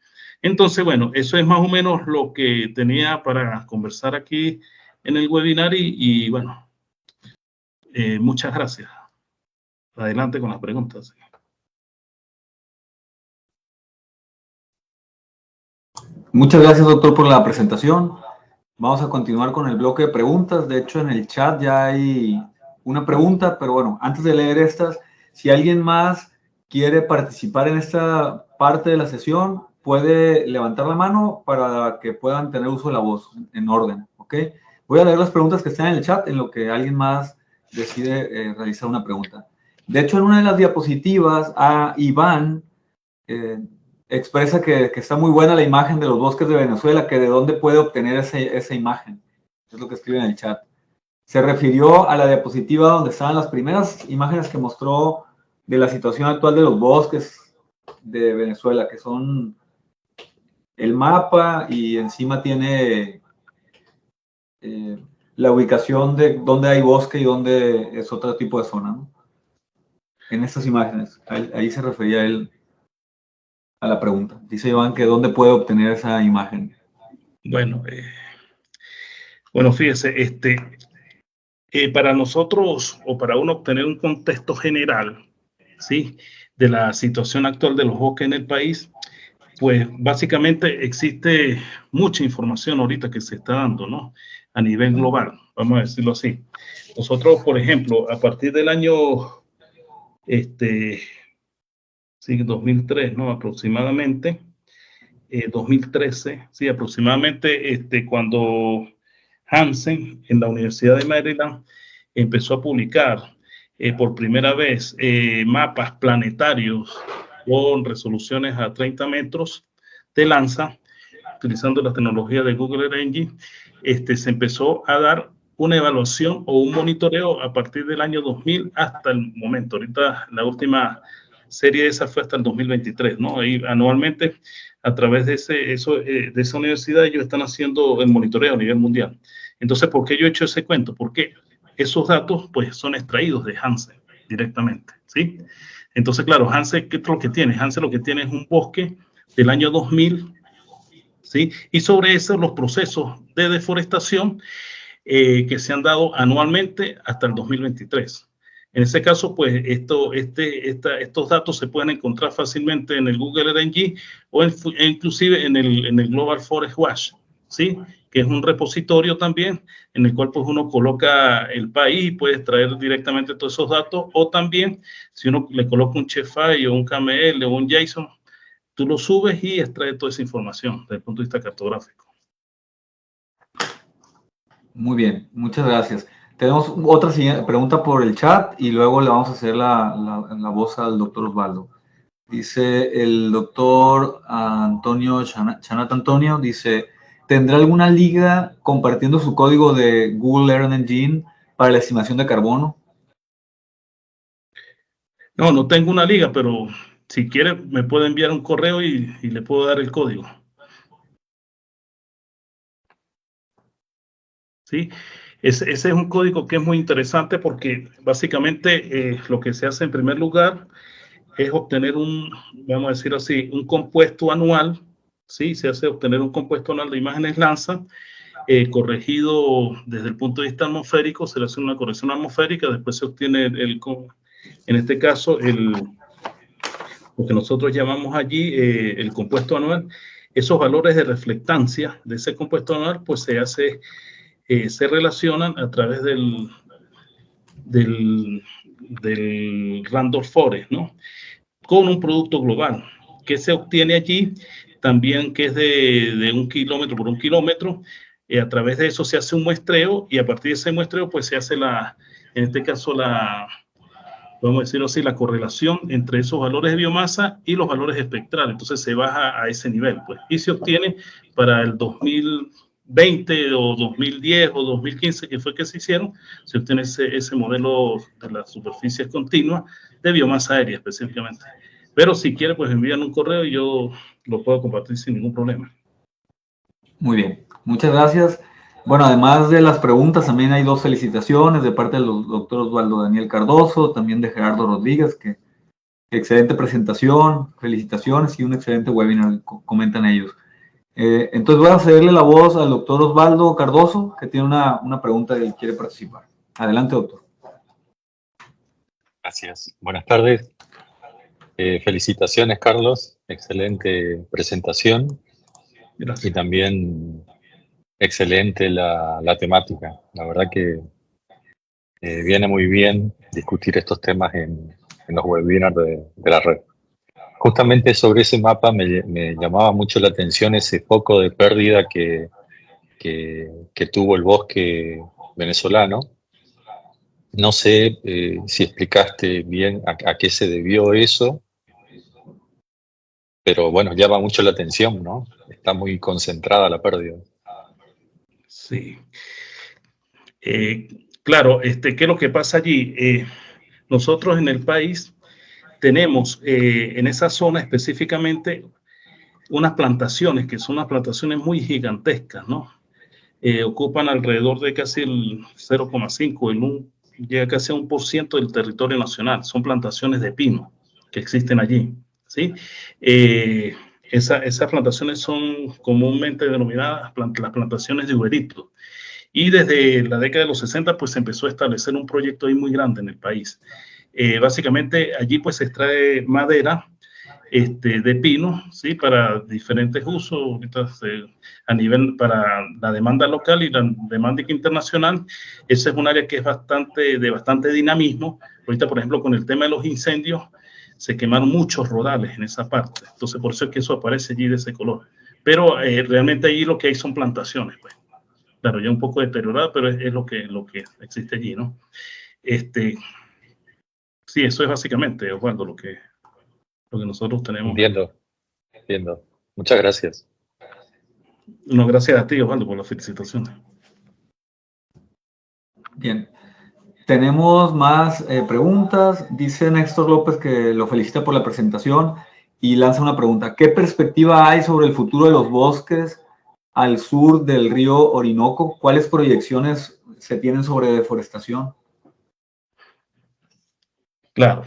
Entonces, bueno, eso es más o menos lo que tenía para conversar aquí en el webinar y bueno, muchas gracias. Adelante con las preguntas. Muchas gracias, doctor, por la presentación. Vamos a continuar con el bloque de preguntas. De hecho, en el chat ya hay una pregunta, pero bueno, antes de leer estas, si alguien más quiere participar en esta parte de la sesión, puede levantar la mano para que puedan tener uso de la voz en orden, ¿ok? Voy a leer las preguntas que están en el chat en lo que alguien más decide realizar una pregunta. De hecho, en una de las diapositivas, a Iván expresa que está muy buena la imagen de los bosques de Venezuela, que de dónde puede obtener esa imagen. Es lo que escribe en el chat. Se refirió a la diapositiva donde estaban las primeras imágenes que mostró de la situación actual de los bosques de Venezuela, que son el mapa y encima tiene la ubicación de dónde hay bosque y dónde es otro tipo de zona, ¿no? En estas imágenes, ahí se refería él a la pregunta. Dice Iván que dónde puede obtener esa imagen. Bueno, fíjese, para nosotros o para uno obtener un contexto general, ¿sí?, de la situación actual de los bosques en el país, pues básicamente existe mucha información ahorita que se está dando, ¿no? A nivel global, vamos a decirlo así. Nosotros, por ejemplo, a partir del año, sí, 2003, ¿no? Aproximadamente, 2013, sí, aproximadamente, cuando Hansen en la Universidad de Maryland empezó a publicar por primera vez mapas planetarios con resoluciones a 30 metros de lanza, utilizando la tecnología de Google Earth Engine, se empezó a dar una evaluación o un monitoreo a partir del año 2000 hasta el momento. Ahorita la última serie de esa fue hasta el 2023, ¿no? Y anualmente, a través de esa universidad, ellos están haciendo el monitoreo a nivel mundial. Entonces, ¿por qué yo he hecho ese cuento? Porque esos datos, pues, son extraídos de Hansen directamente, ¿sí? Entonces, claro, Hansen, ¿qué es lo que tiene? Hansen lo que tiene es un bosque del año 2000, ¿sí? Y sobre eso los procesos de deforestación que se han dado anualmente hasta el 2023. En ese caso, pues estos datos se pueden encontrar fácilmente en el Google Earth Engine o inclusive en el Global Forest Watch, ¿sí? Que es un repositorio también en el cual pues uno coloca el país y puede extraer directamente todos esos datos, o también si uno le coloca un Shapefile o un KML o un JSON, tú lo subes y extraes toda esa información desde el punto de vista cartográfico. Muy bien, muchas gracias. Tenemos otra pregunta por el chat y luego le vamos a hacer la voz al doctor Osvaldo. Dice el doctor Antonio, Chanat Antonio, dice, ¿tendrá alguna liga compartiendo su código de Google Earth Engine para la estimación de carbono? No, no tengo una liga, pero si quiere me puede enviar un correo y le puedo dar el código. ¿Sí? Ese es un código que es muy interesante porque básicamente lo que se hace en primer lugar es obtener vamos a decir así, un compuesto anual, ¿sí? Se hace obtener un compuesto anual de imágenes lanza, corregido desde el punto de vista atmosférico, se le hace una corrección atmosférica, después se obtiene en este caso, lo que nosotros llamamos allí el compuesto anual. Esos valores de reflectancia de ese compuesto anual, pues se relacionan a través del Randolph Forest, ¿no? Con un producto global que se obtiene allí también, que es de 1 kilómetro por 1 kilómetro. A través de eso se hace un muestreo y a partir de ese muestreo pues se hace en este caso vamos a decirlo así, la correlación entre esos valores de biomasa y los valores espectrales. Entonces se baja a ese nivel, pues, y se obtiene para el 2020 o 2010 o 2015, que fue que se hicieron, se obtiene ese modelo de las superficies continuas de biomasa aérea específicamente. Pero si quiere, pues envían un correo y yo lo puedo compartir sin ningún problema. Muy bien, muchas gracias. Bueno, además de las preguntas, también hay 2 felicitaciones de parte del doctor Osvaldo Daniel Cardoso, también de Gerardo Rodríguez, que excelente presentación, felicitaciones y un excelente webinar, comentan ellos. Entonces voy a cederle la voz al doctor Osvaldo Cardoso, que tiene una pregunta y quiere participar. Adelante, doctor. Gracias. Buenas tardes. Felicitaciones, Carlos. Excelente presentación. Gracias. Y también excelente la temática. La verdad que viene muy bien discutir estos temas en los webinars de la red. Justamente sobre ese mapa me llamaba mucho la atención ese foco de pérdida que tuvo el bosque venezolano. No sé si explicaste bien a qué se debió eso, pero bueno, llama mucho la atención, ¿no? Está muy concentrada la pérdida. Sí. Claro, ¿qué es lo que pasa allí? Nosotros en el país tenemos en esa zona específicamente unas plantaciones que son unas plantaciones muy gigantescas, ¿no? Ocupan alrededor de casi el 0,5, llega casi a 1% del territorio nacional. Son plantaciones de pino que existen allí, ¿sí? Esas plantaciones son comúnmente denominadas las plantaciones de uberitos. Y desde la década de los 60, pues se empezó a establecer un proyecto ahí muy grande en el país. Básicamente allí pues se extrae madera de pino, ¿sí? Para diferentes usos, ahorita a nivel para la demanda local y la demanda internacional. Esa es un área que es de bastante dinamismo. Ahorita, por ejemplo, con el tema de los incendios, se quemaron muchos rodales en esa parte. Entonces, por eso es que eso aparece allí de ese color. Pero realmente allí lo que hay son plantaciones, pues. Claro, ya un poco deteriorada, pero es lo que existe allí, ¿no? Sí, eso es básicamente, Osvaldo, lo que nosotros tenemos. Entiendo. Muchas gracias. No, gracias a ti, Osvaldo, por las felicitaciones. Bien. Tenemos más preguntas. Dice Néstor López que lo felicita por la presentación y lanza una pregunta. ¿Qué perspectiva hay sobre el futuro de los bosques al sur del río Orinoco? ¿Cuáles proyecciones se tienen sobre deforestación? Claro.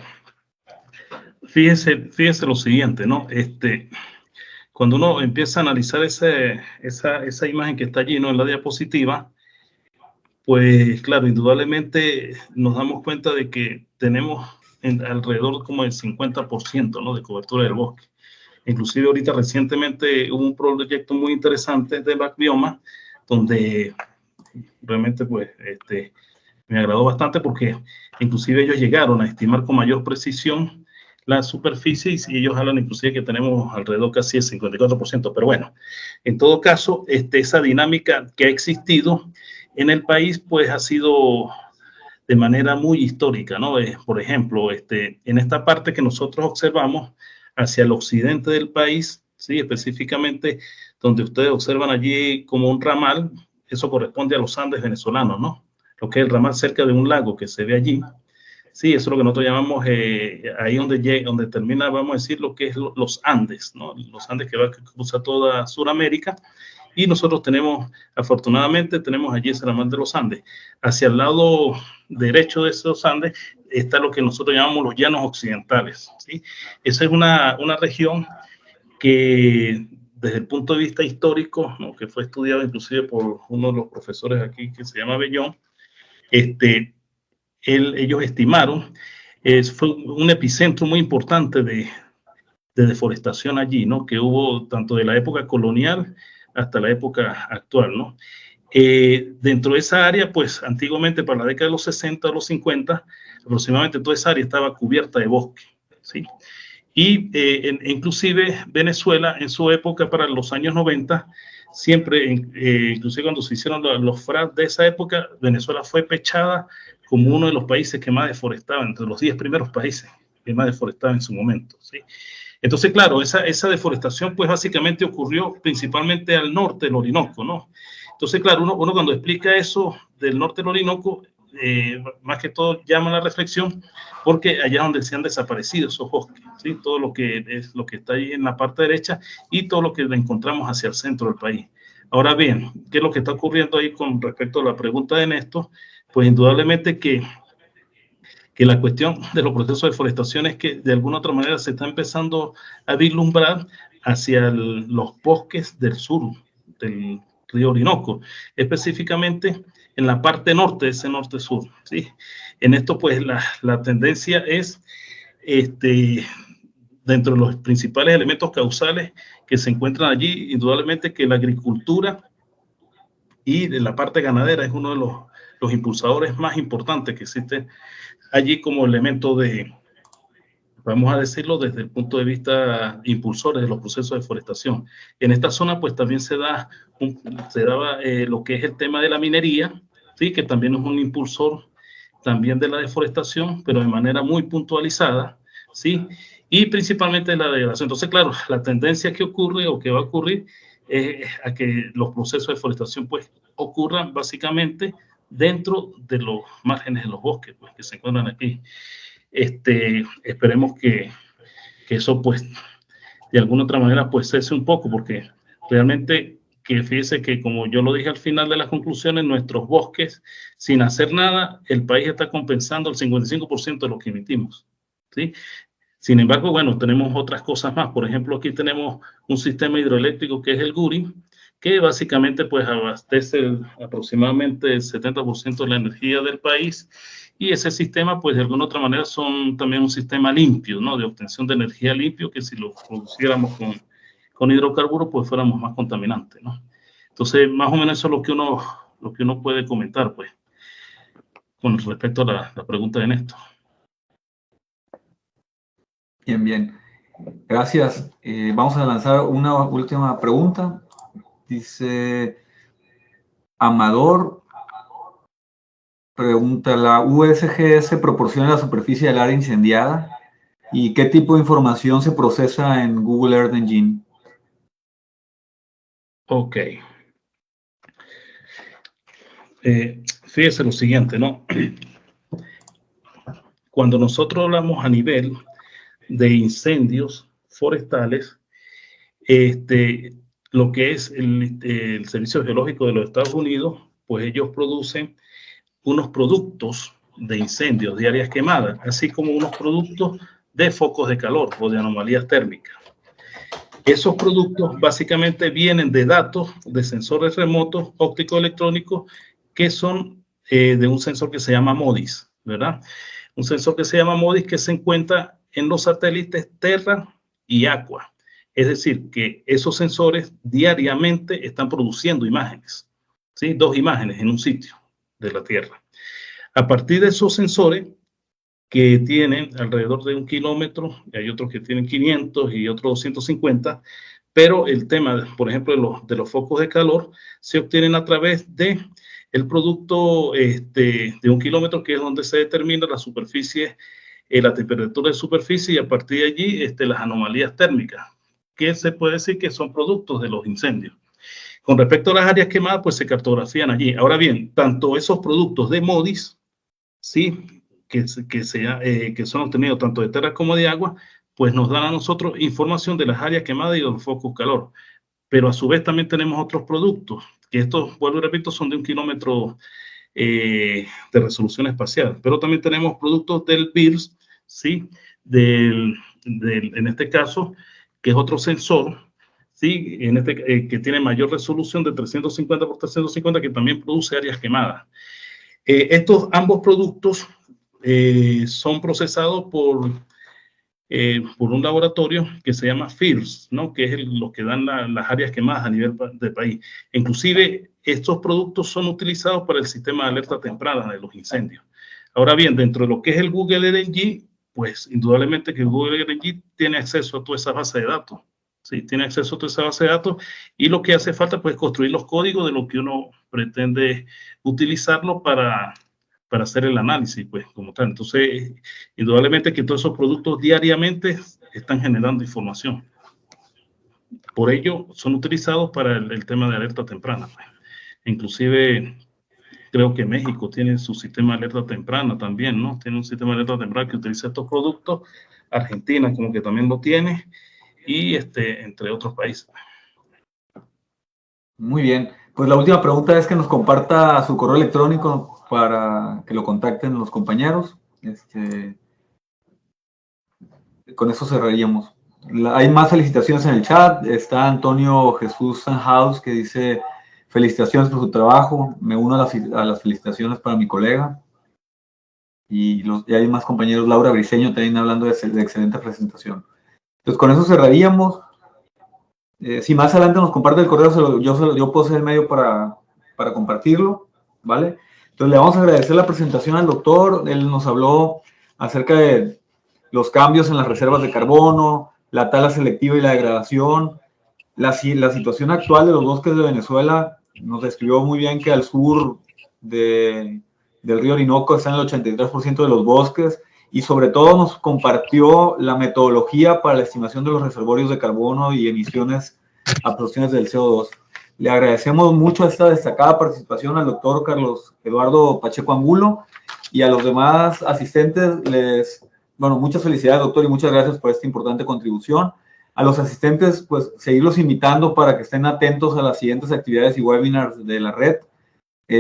Fíjese lo siguiente, ¿no? Cuando uno empieza a analizar esa imagen que está allí, ¿no? En la diapositiva, pues claro, indudablemente nos damos cuenta de que tenemos alrededor como el 50%, ¿no? De cobertura del bosque. Inclusive ahorita recientemente hubo un proyecto muy interesante de Backbioma, donde realmente pues me agradó bastante porque inclusive ellos llegaron a estimar con mayor precisión la superficie y ellos hablan inclusive que tenemos alrededor casi el 54%, pero bueno, en todo caso, esa dinámica que ha existido en el país pues ha sido de manera muy histórica, ¿no? Por ejemplo, en esta parte que nosotros observamos hacia el occidente del país, ¿sí? Específicamente donde ustedes observan allí como un ramal, eso corresponde a los Andes venezolanos, ¿no? Lo que es el ramal cerca de un lago que se ve allí. Sí, eso es lo que nosotros llamamos ahí donde termina, vamos a decir, lo que es los Andes, ¿no? Los Andes que cruza toda Sudamérica. Y nosotros afortunadamente, tenemos allí ese ramal de los Andes. Hacia el lado derecho de esos Andes está lo que nosotros llamamos los llanos occidentales, ¿sí? Esa es una región que desde el punto de vista histórico, ¿no? Que fue estudiado inclusive por uno de los profesores aquí que se llama Bellón, ellos estimaron, fue un epicentro muy importante de deforestación allí, ¿no? Que hubo tanto de la época colonial hasta la época actual, ¿no? Dentro de esa área, pues antiguamente para la década de los 60 o los 50, aproximadamente toda esa área estaba cubierta de bosque, ¿sí? Y inclusive Venezuela en su época, para los años 90, siempre, inclusive cuando se hicieron los FRAP de esa época, Venezuela fue pechada como uno de los países que más deforestaba, entre los 10 primeros países que más deforestaba en su momento, ¿sí? Entonces, claro, esa deforestación pues básicamente ocurrió principalmente al norte del Orinoco, ¿no? Entonces, claro, uno cuando explica eso del norte del Orinoco, más que todo llama la reflexión porque allá es donde se han desaparecido esos bosques, ¿sí? Todo lo que está ahí en la parte derecha y todo lo que encontramos hacia el centro del país. Ahora bien, ¿qué es lo que está ocurriendo ahí con respecto a la pregunta de Néstor? Pues indudablemente que la cuestión de los procesos de deforestación es que de alguna otra manera se está empezando a vislumbrar hacia los bosques del sur del río Orinoco, específicamente en la parte norte de ese norte-sur, ¿sí? En esto, pues, la tendencia es, dentro de los principales elementos causales que se encuentran allí, indudablemente que la agricultura y de la parte ganadera es uno de los impulsadores más importantes que existen allí como elemento vamos a decirlo, desde el punto de vista impulsores de los procesos de deforestación. En esta zona, pues también se daba lo que es el tema de la minería, ¿sí? Que también es un impulsor también de la deforestación, pero de manera muy puntualizada, ¿sí? Y principalmente de la degradación. Entonces, claro, la tendencia que ocurre o que va a ocurrir es a que los procesos de deforestación, pues, ocurran básicamente dentro de los márgenes de los bosques, pues, que se encuentran aquí. Esperemos que eso, pues, de alguna otra manera, pues, cese un poco, porque realmente, que fíjese que, como yo lo dije al final de las conclusiones, nuestros bosques, sin hacer nada, el país está compensando el 55% de lo que emitimos, ¿sí? Sin embargo, bueno, tenemos otras cosas más. Por ejemplo, aquí tenemos un sistema hidroeléctrico que es el Guri, que básicamente pues abastece aproximadamente el 70% de la energía del país, y ese sistema pues de alguna otra manera son también un sistema limpio, ¿no? De obtención de energía limpio, que si lo produciéramos con hidrocarburos pues fuéramos más contaminantes, ¿no? Entonces más o menos eso es lo que uno puede comentar pues con respecto a la pregunta de Néstor. Bien, bien. Gracias. Vamos a lanzar una última pregunta. Dice Amador, pregunta, ¿la USGS proporciona la superficie del área incendiada? ¿Y qué tipo de información se procesa en Google Earth Engine? Ok. Fíjese lo siguiente, ¿no? Cuando nosotros hablamos a nivel de incendios forestales, lo que es el Servicio Geológico de los Estados Unidos, pues ellos producen unos productos de incendios de áreas quemadas, así como unos productos de focos de calor o de anomalías térmicas. Esos productos básicamente vienen de datos de sensores remotos óptico-electrónicos que son de un sensor que se llama MODIS, ¿verdad? Un sensor que se llama MODIS que se encuentra en los satélites Terra y Aqua. Es decir, que esos sensores diariamente están produciendo imágenes, ¿sí? 2 imágenes en un sitio de la Tierra. A partir de esos sensores, que tienen alrededor de 1 kilómetro, y hay otros que tienen 500 y otros 250, pero el tema, por ejemplo, de los focos de calor, se obtienen a través de el producto de 1 kilómetro, que es donde se determina la superficie, la temperatura de superficie, y a partir de allí las anomalías térmicas, que se puede decir que son productos de los incendios. Con respecto a las áreas quemadas, pues se cartografían allí. Ahora bien, tanto esos productos de MODIS, ¿sí? que son obtenidos tanto de tierra como de agua, pues nos dan a nosotros información de las áreas quemadas y de los focos calor. Pero a su vez también tenemos otros productos, que estos, vuelvo y repito, son de 1 kilómetro de resolución espacial. Pero también tenemos productos del BIRS, ¿sí? En este caso, que es otro sensor, ¿sí? Que tiene mayor resolución de 350 por 350, que también produce áreas quemadas. Estos ambos productos son procesados por un laboratorio que se llama FIRS, ¿no? Que es los que dan las áreas quemadas a nivel del país. Inclusive, estos productos son utilizados para el sistema de alerta temprana de los incendios. Ahora bien, dentro de lo que es el Google LNG, pues indudablemente que Google LNG tiene acceso a toda esa base de datos. Sí, tiene acceso a toda esa base de datos, y lo que hace falta pues construir los códigos de lo que uno pretende utilizarlo para hacer el análisis, pues, como tal. Entonces, indudablemente que todos esos productos diariamente están generando información. Por ello, son utilizados para el tema de alerta temprana, pues. Inclusive, creo que México tiene su sistema de alerta temprana también, ¿no? Tiene un sistema de alerta temprana que utiliza estos productos. Argentina como que también lo tiene, y entre otros países. Muy bien. Pues la última pregunta es que nos comparta su correo electrónico para que lo contacten los compañeros. Con eso cerraríamos. Hay más felicitaciones en el chat. Está Antonio Jesús Sanhaus, que dice felicitaciones por su trabajo. Me uno a las felicitaciones para mi colega. Y hay más compañeros. Laura Briceño también hablando de excelente presentación. Entonces con eso cerraríamos. Si más adelante nos comparte el correo, yo puedo ser el medio para compartirlo, ¿vale? Entonces le vamos a agradecer la presentación al doctor. Él nos habló acerca de los cambios en las reservas de carbono, la tala selectiva y la degradación, la situación actual de los bosques de Venezuela. Nos describió muy bien que al sur del río Orinoco están el 83% de los bosques, y sobre todo nos compartió la metodología para la estimación de los reservorios de carbono y emisiones, absorciones del CO2. Le agradecemos mucho esta destacada participación al doctor Carlos Eduardo Pacheco Angulo, y a los demás asistentes muchas felicidades, doctor, y muchas gracias por esta importante contribución. A los asistentes, pues seguirlos invitando para que estén atentos a las siguientes actividades y webinars de la red.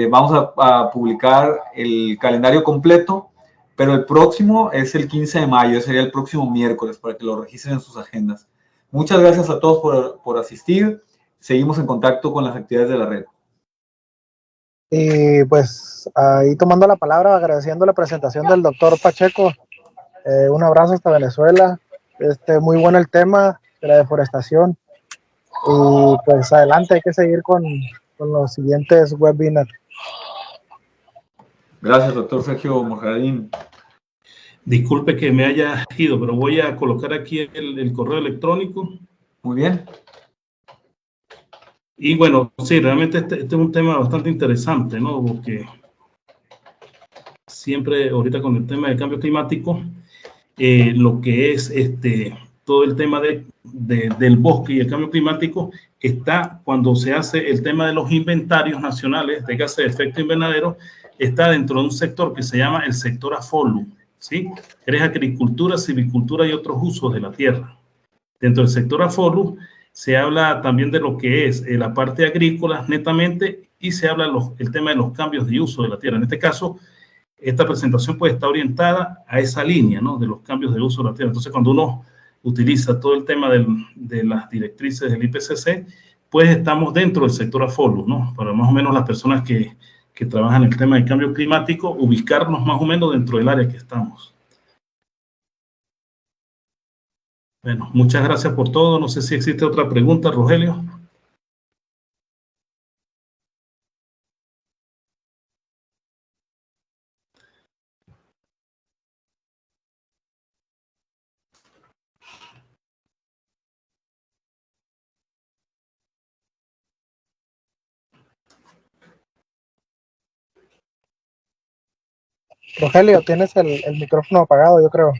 Vamos a publicar el calendario completo, pero el próximo es el 15 de mayo, sería el próximo miércoles, para que lo registren en sus agendas. Muchas gracias a todos por asistir. seguimos en contacto con las actividades de la red. Y pues ahí tomando la palabra, agradeciendo la presentación del doctor Pacheco, un abrazo hasta Venezuela, muy bueno el tema de la deforestación y pues adelante, hay que seguir con los siguientes webinars. Gracias, doctor Sergio Mojarín. Disculpe que me haya ido, pero voy a colocar aquí el correo electrónico. Muy bien. Y bueno, sí, realmente este es un tema bastante interesante, ¿no? Porque siempre ahorita con el tema del cambio climático, lo que es todo el tema del bosque y el cambio climático está cuando se hace el tema de los inventarios nacionales de gases de efecto invernadero, está dentro de un sector que se llama el sector AFOLU, ¿sí? Que es agricultura, silvicultura y otros usos de la tierra. Dentro del sector AFOLU se habla también de lo que es la parte agrícola netamente y se habla el tema de los cambios de uso de la tierra. En este caso, esta presentación pues está orientada a esa línea, ¿no? De los cambios de uso de la tierra. Entonces, cuando uno utiliza todo el tema de las directrices del IPCC, pues estamos dentro del sector AFOLU, ¿no? Para más o menos las personas que trabajan en el tema del cambio climático, ubicarnos más o menos dentro del área que estamos. Bueno, muchas gracias por todo. No sé si existe otra pregunta, Rogelio. Rogelio, tienes el micrófono apagado, yo creo.